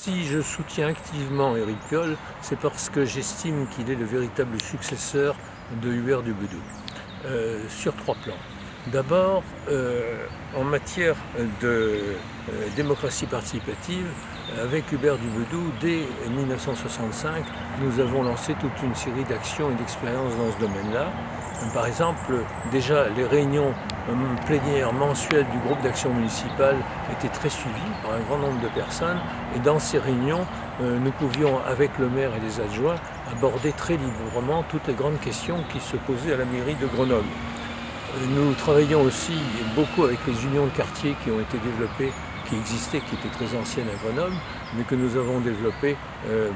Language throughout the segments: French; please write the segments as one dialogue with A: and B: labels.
A: Si je soutiens activement Éric Piolle, c'est parce que j'estime qu'il est le véritable successeur de Hubert Dubedou, sur 3 plans. D'abord, en matière de démocratie participative, avec Hubert Dubedou, dès 1965, nous avons lancé toute une série d'actions et d'expériences dans ce domaine-là. Par exemple, déjà les réunions plénières mensuelles du groupe d'action municipale étaient très suivies par un grand nombre de personnes, et dans ces réunions, nous pouvions, avec le maire et les adjoints, aborder très librement toutes les grandes questions qui se posaient à la mairie de Grenoble. Nous travaillons aussi beaucoup avec les unions de quartier qui ont été développées, qui existaient, qui étaient très anciennes à Grenoble, mais que nous avons développées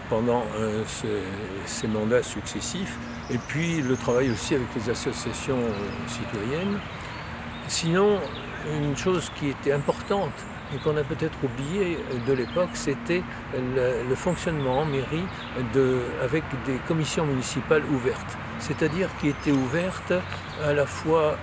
A: pendant ces mandats successifs. Et puis le travail aussi avec les associations citoyennes. Sinon, une chose qui était importante et qu'on a peut-être oublié de l'époque, c'était le fonctionnement en mairie avec des commissions municipales ouvertes. C'est-à-dire qui étaient ouvertes à la fois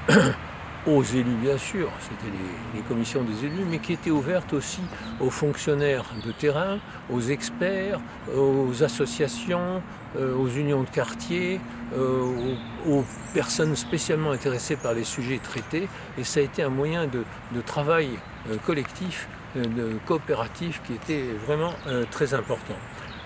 A: aux élus, bien sûr, c'était les commissions des élus, mais qui étaient ouvertes aussi aux fonctionnaires de terrain, aux experts, aux associations, aux unions de quartier, aux personnes spécialement intéressées par les sujets traités. Et ça a été un moyen de travail collectif, de coopératif qui était vraiment très important.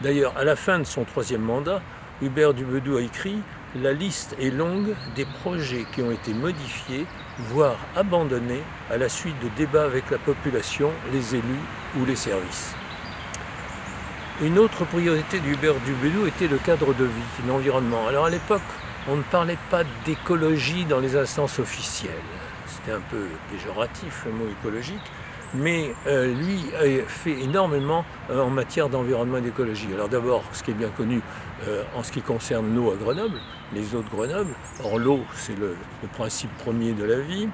A: D'ailleurs, à la fin de son 3e mandat, Hubert Dubedou a écrit « La liste est longue des projets qui ont été modifiés, voire abandonnés à la suite de débats avec la population, les élus ou les services ». Une autre priorité d'Hubert Dubedou était le cadre de vie, l'environnement. Alors à l'époque, on ne parlait pas d'écologie dans les instances officielles. C'était un peu péjoratif le mot écologique, mais lui a fait énormément en matière d'environnement et d'écologie. Alors d'abord, ce qui est bien connu en ce qui concerne l'eau à Grenoble, les eaux de Grenoble. Or l'eau, c'est le principe premier de la vie.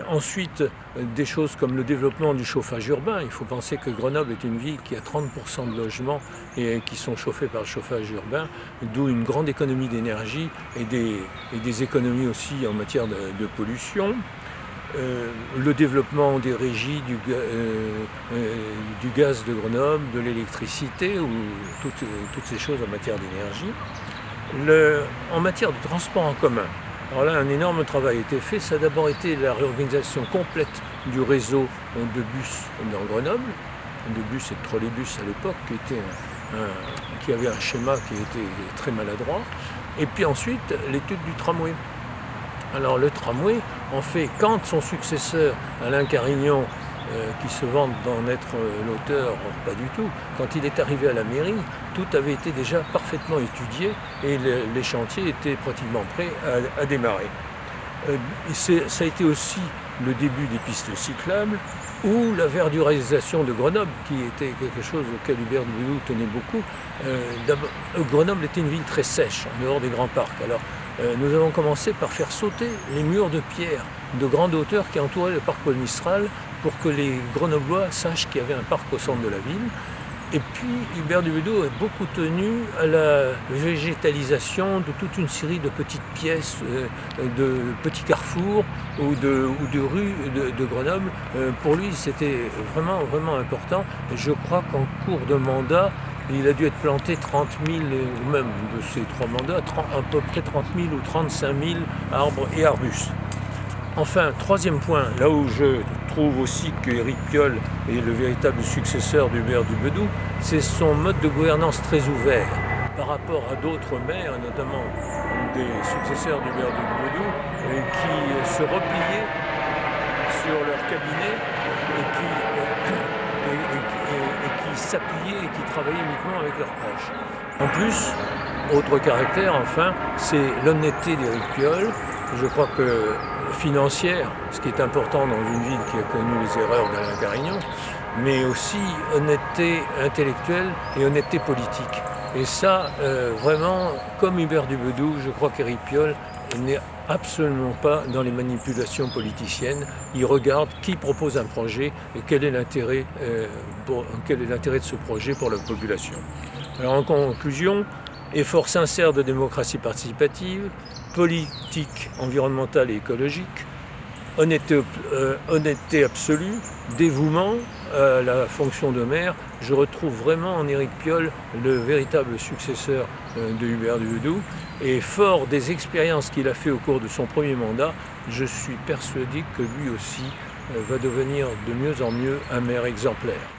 A: Ensuite, des choses comme le développement du chauffage urbain. Il faut penser que Grenoble est une ville qui a 30% de logements et qui sont chauffés par le chauffage urbain, d'où une grande économie d'énergie et des économies aussi en matière de pollution. Le développement des régies du gaz de Grenoble, de l'électricité, ou toutes ces choses en matière d'énergie. En matière de transport en commun, alors là, un énorme travail a été fait. Ça a d'abord été la réorganisation complète du réseau de bus dans Grenoble, de bus et de trolleybus à l'époque, qui avait un schéma qui était très maladroit. Et puis ensuite, l'étude du tramway. Alors le tramway, en fait, quand son successeur, Alain Carignon, qui se vante d'en être l'auteur, pas du tout, quand il est arrivé à la mairie, tout avait été déjà parfaitement étudié et les chantiers étaient pratiquement prêts à démarrer. Ça a été aussi le début des pistes cyclables ou la verdurarisation de Grenoble, qui était quelque chose auquel Hubert Dubedou tenait beaucoup. Grenoble était une ville très sèche, en dehors des grands parcs. Alors, nous avons commencé par faire sauter les murs de pierre de grande hauteur qui entouraient le parc Paul Mistral pour que les Grenoblois sachent qu'il y avait un parc au centre de la ville. Et puis Hubert Dubedou a beaucoup tenu à la végétalisation de toute une série de petites pièces, de petits carrefours ou de rues de Grenoble. Pour lui, c'était vraiment, vraiment important. Et je crois qu'en cours de mandat, il a dû être planté 30 000, ou même de ces 3 mandats, à peu près 30 000 ou 35 000 arbres et arbustes. Enfin, 3e point, là où je trouve aussi que Éric Piolle est le véritable successeur d'Hubert Dubedou, c'est son mode de gouvernance très ouvert par rapport à d'autres maires, notamment des successeurs d'Hubert Dubedou, qui se repliaient sur leur cabinet et qui s'appuyaient et qui travaillaient uniquement avec leurs proches. En plus, autre caractère, enfin, c'est l'honnêteté d'Éric Piolle. Je crois que financière, ce qui est important dans une ville qui a connu les erreurs d'Alain Carignon, mais aussi honnêteté intellectuelle et honnêteté politique. Et ça, vraiment, comme Hubert Dubedou, je crois qu'Éric Piolle n'est absolument pas dans les manipulations politiciennes. Il regarde qui propose un projet et quel est l'intérêt de ce projet pour la population. Alors en conclusion, effort sincère de démocratie participative, politique environnementale et écologique, honnêteté absolue, dévouement, à la fonction de maire, je retrouve vraiment en Éric Piolle le véritable successeur de Hubert Duvaudoux. Et fort des expériences qu'il a fait au cours de son premier mandat, je suis persuadé que lui aussi va devenir de mieux en mieux un maire exemplaire.